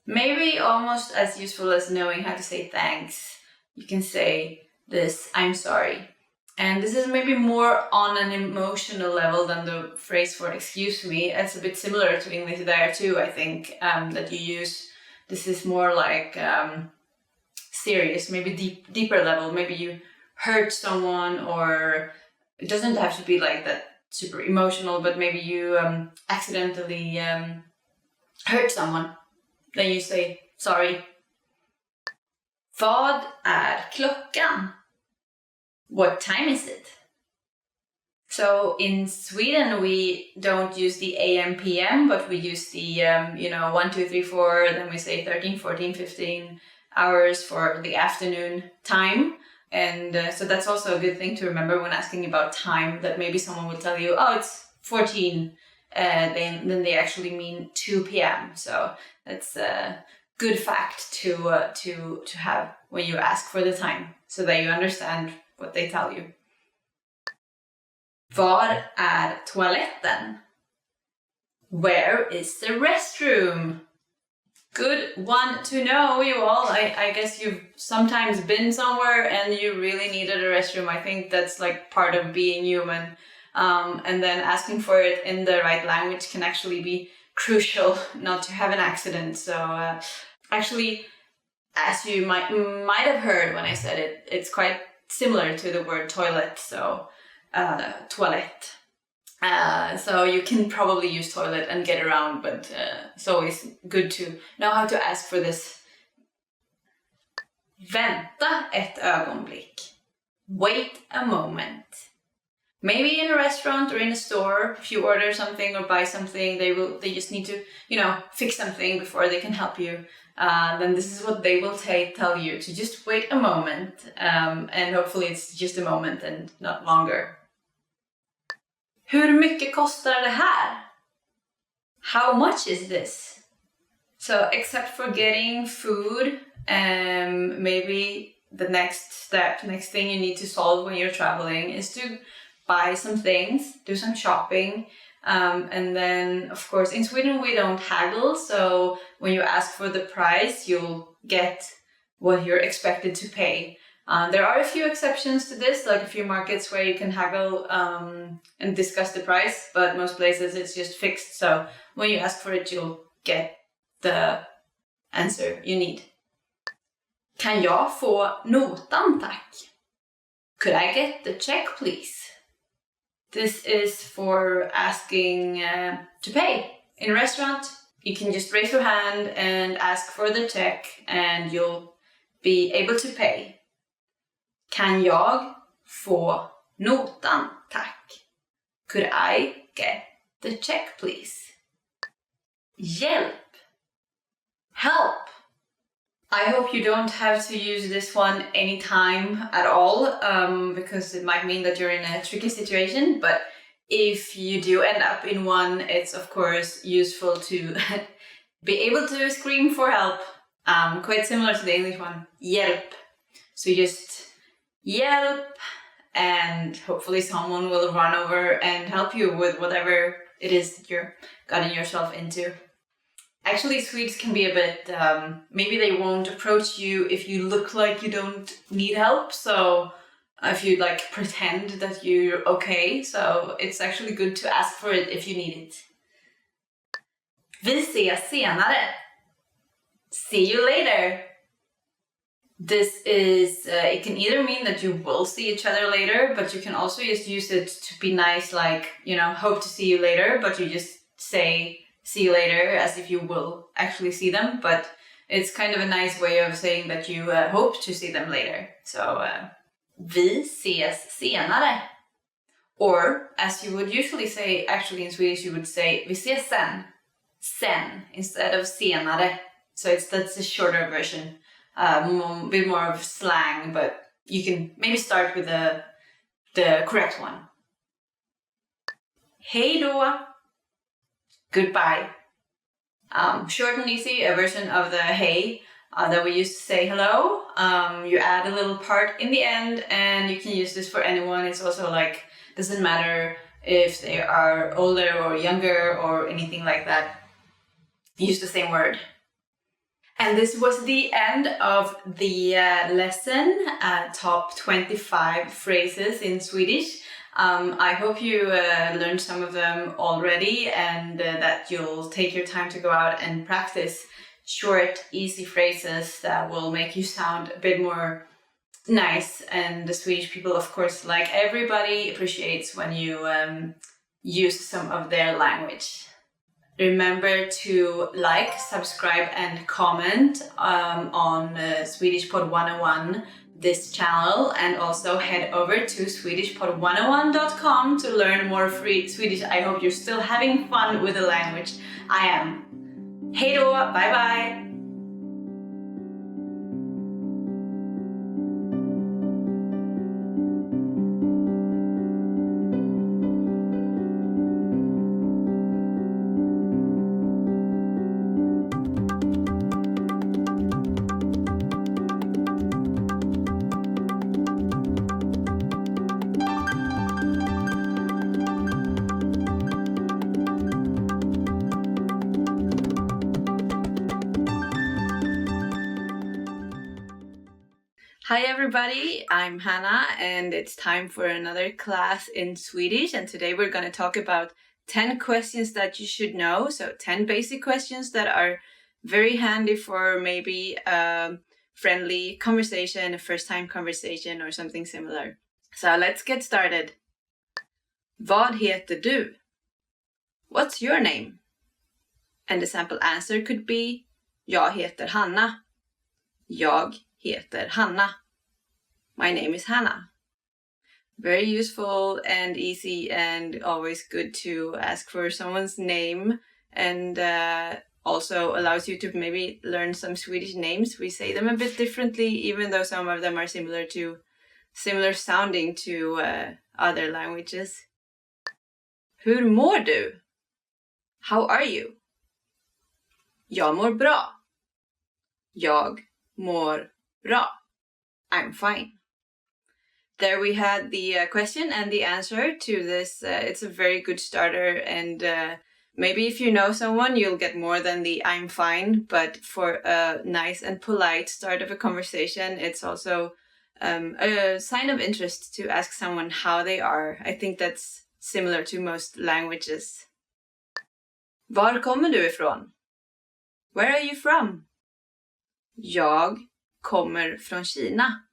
[SPEAKER 6] Maybe almost as useful as knowing how to say thanks. You can say this, I'm sorry. And this is maybe more on an emotional level than the phrase for excuse me. It's a bit similar to English there too, I think, that you use. This is more like serious, maybe deeper level. Maybe you hurt someone, or it doesn't have to be like that super emotional, but maybe you accidentally hurt someone. Then you say sorry. Vad är klockan? What time is it? So in Sweden we don't use the AM PM, but we use the 1, 2, 3, 4, then we say 13, 14, 15 hours for the afternoon time. And so that's also a good thing to remember when asking about time, that maybe someone will tell you, oh, it's 14, then they actually mean 2 p.m. So that's a good fact to have when you ask for the time, so that you understand what they tell you. Var är toaletten? Where is the restroom? Good one to know, you all. I guess you've sometimes been somewhere and you really needed a restroom. I think that's like part of being human. And then asking for it in the right language can actually be crucial not to have an accident. So actually, as you might have heard when I said it, it's quite similar to the word toilet. So toilet. So you can probably use toilet and get around, but it's always good to know how to ask for this. Vänta ett ögonblick. Wait a moment. Maybe in a restaurant or in a store, if you order something or buy something, they just need to, fix something before they can help you. Then this is what they will tell you, to just wait a moment. And hopefully it's just a moment and not longer. Hur mycket kostar det här? How much is this? So except for getting food, maybe the next thing you need to solve when you're traveling is to buy some things, do some shopping. And then, of course, in Sweden we don't haggle, so when you ask for the price, you'll get what you're expected to pay. There are a few exceptions to this, like a few markets where you can haggle and discuss the price, but most places it's just fixed. So when you ask for it, you'll get the answer you need. Kan jag få notan, tack? Could I get the check, please? This is for asking to pay. In a restaurant, you can just raise your hand and ask for the check, and you'll be able to pay. Kan jag få notan, tack? Could I get the check, please? Hjälp. Help. I hope you don't have to use this one anytime at all, because it might mean that you're in a tricky situation. But if you do end up in one, it's of course useful to Be able to scream for help. Quite similar to the English one. Hjälp. So just hjälp, and hopefully someone will run over and help you with whatever it is that you're getting yourself into. Actually, Swedes can be a bit, maybe they won't approach you if you look like you don't need help. So if you like pretend that you're okay. So it's actually good to ask for it if you need it. Vi ses senare. See you later. This is, it can either mean that you will see each other later, but you can also just use it to be nice, like, you know, hope to see you later, but you just say see you later as if you will actually see them, but it's kind of a nice way of saying that you hope to see them later. So, vi ses senare. Or, as you would usually say, actually in Swedish, you would say vi ses sen. Sen, instead of senare. So that's a shorter version. A bit more of slang, but you can maybe start with the correct one. Hej då. Goodbye. Short and easy, a version of the hey that we used to say hello. You add a little part in the end, and you can use this for anyone. It's also like, doesn't matter if they are older or younger or anything like that. Use the same word. And this was the end of the lesson, top 25 phrases in Swedish. I hope you learned some of them already, and that you'll take your time to go out and practice short, easy phrases that will make you sound a bit more nice. And the Swedish people, of course, like everybody, appreciates when you use some of their language. Remember to like, subscribe, and comment on Swedish Pod 101, this channel, and also head over to swedishpod101.com to learn more free Swedish. I hope you're still having fun with the language. I am. Hej då, bye bye! Hi everybody, I'm Hannah, and it's time for another class in Swedish, and today we're going to talk about 10 questions that you should know. So 10 basic questions that are very handy for maybe a friendly conversation, a first-time conversation or something similar. So let's get started. Vad heter du? What's your name? And the sample answer could be Jag heter Hanna. Jag heter Hanna. My name is Hannah. Very useful and easy, and always good to ask for someone's name, and also allows you to maybe learn some Swedish names. We say them a bit differently, even though some of them are similar sounding to other languages. Hur mår du? How are you? Jag mår bra. Jag mår bra. I'm fine. There we had the question and the answer to this. It's a very good starter, and maybe if you know someone, you'll get more than the I'm fine, but for a nice and polite start of a conversation, it's also a sign of interest to ask someone how they are. I think that's similar to most languages. Var kommer du ifrån? Where are you from? Jag kommer från Kina.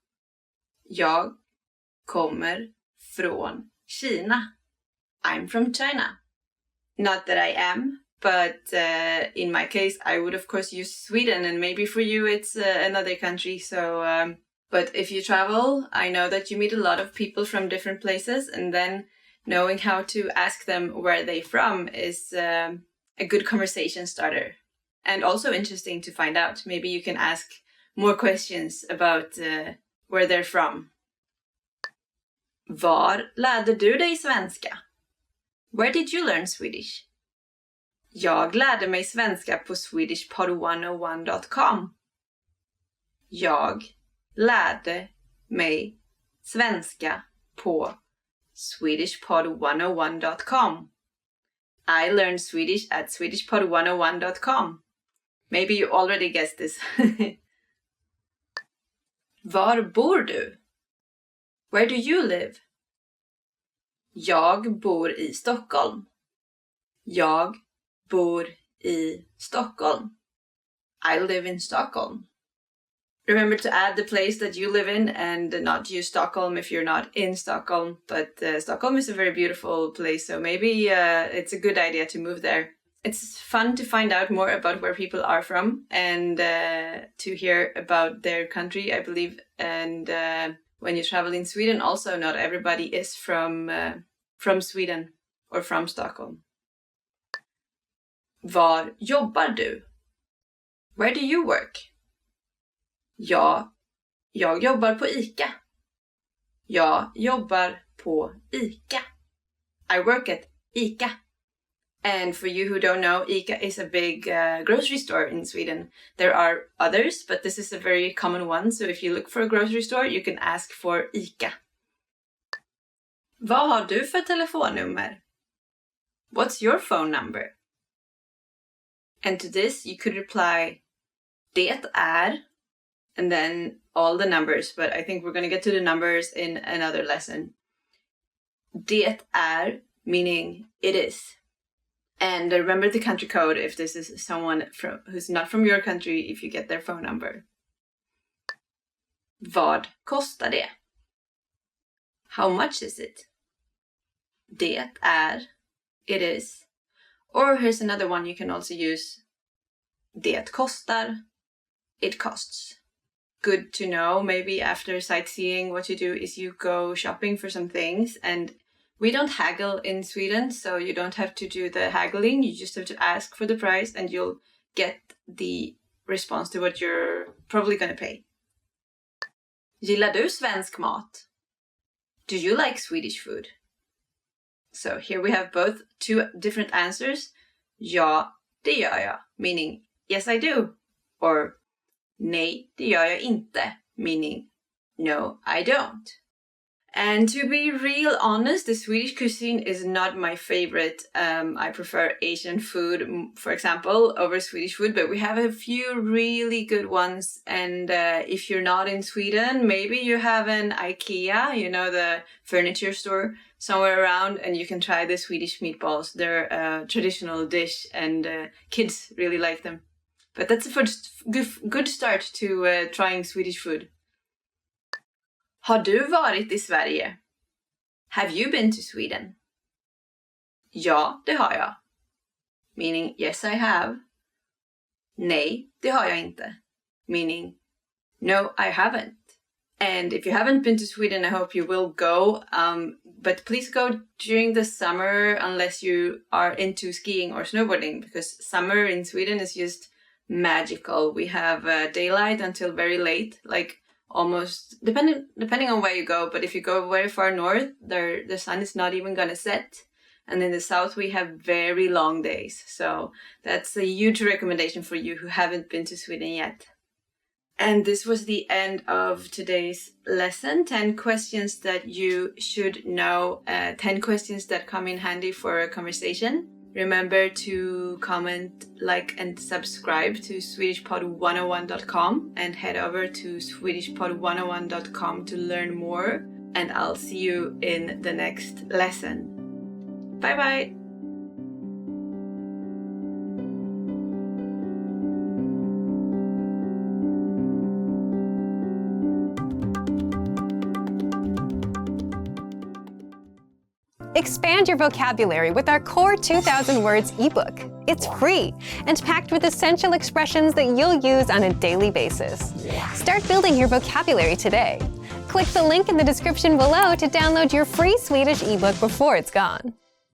[SPEAKER 6] Jag kommer från Kina. I'm from China. Not that I am, but in my case, I would of course use Sweden, and maybe for you it's another country. So, but if you travel, I know that you meet a lot of people from different places, and then knowing how to ask them where they're from is a good conversation starter. And also interesting to find out. Maybe you can ask more questions about where they're from. Var lärde du dig svenska? Where did you learn Swedish? Jag lärde mig svenska på swedishpod101.com. Jag lärde mig svenska på swedishpod101.com. I learned Swedish at swedishpod101.com. Maybe you already guessed this. Var bor du? Where do you live? Jag bor i Stockholm. Jag bor i Stockholm. I live in Stockholm. Remember to add the place that you live in and not use Stockholm if you're not in Stockholm. But Stockholm is a very beautiful place, so maybe it's a good idea to move there. It's fun to find out more about where people are from and to hear about their country, I believe. And when you travel in Sweden, also not everybody is from Sweden or from Stockholm. Var jobbar du? Where do you work? Ja, jag jobbar på ICA. Jag jobbar på ICA. I work at ICA. And for you who don't know, ICA is a big grocery store in Sweden. There are others, but this is a very common one. So if you look for a grocery store, you can ask for ICA. Vad har du för telefonnummer? What's your phone number? And to this, you could reply, det är, and then all the numbers. But I think we're going to get to the numbers in another lesson. Det är, meaning it is. And remember the country code if this is someone who's not from your country, if you get their phone number. Vad kostar det? How much is it? Det är, it is. Or here's another one you can also use. Det kostar, it costs. Good to know. Maybe after sightseeing, what you do is you go shopping for some things. And we don't haggle in Sweden, so you don't have to do the haggling. You just have to ask for the price and you'll get the response to what you're probably going to pay. Gillar du svensk mat? Do you like Swedish food? So here we have both two different answers. Ja, det gör jag, meaning yes I do. Or nej, det gör jag inte, meaning no I don't. And to be real honest, the Swedish cuisine is not my favorite. I prefer Asian food, for example, over Swedish food, but we have a few really good ones. And if you're not in Sweden, maybe you have an IKEA, you know, the furniture store somewhere around, and you can try the Swedish meatballs. They're a traditional dish and kids really like them. But that's a first good start to trying Swedish food. Har du varit i Sverige? Have you been to Sweden? Ja, det har jag. Meaning yes I have. Nej, det har jag inte. Meaning no I haven't. And if you haven't been to Sweden, I hope you will go. But please go during the summer unless you are into skiing or snowboarding, because summer in Sweden is just magical. We have daylight until very late, like almost depending on where you go. But if you go very far north, the sun is not even gonna set. And in the south, we have very long days. So that's a huge recommendation for you who haven't been to Sweden yet. And this was the end of today's lesson. 10 questions that you should know. 10 questions that come in handy for a conversation. Remember to comment, like, and subscribe to SwedishPod101.com and head over to SwedishPod101.com to learn more. And I'll see you in the next lesson. Bye bye!
[SPEAKER 1] Expand your vocabulary with our Core 2000 Words ebook. It's free and packed with essential expressions that you'll use on a daily basis. Start building your vocabulary today. Click the link in the description below to download your free Swedish ebook before it's gone.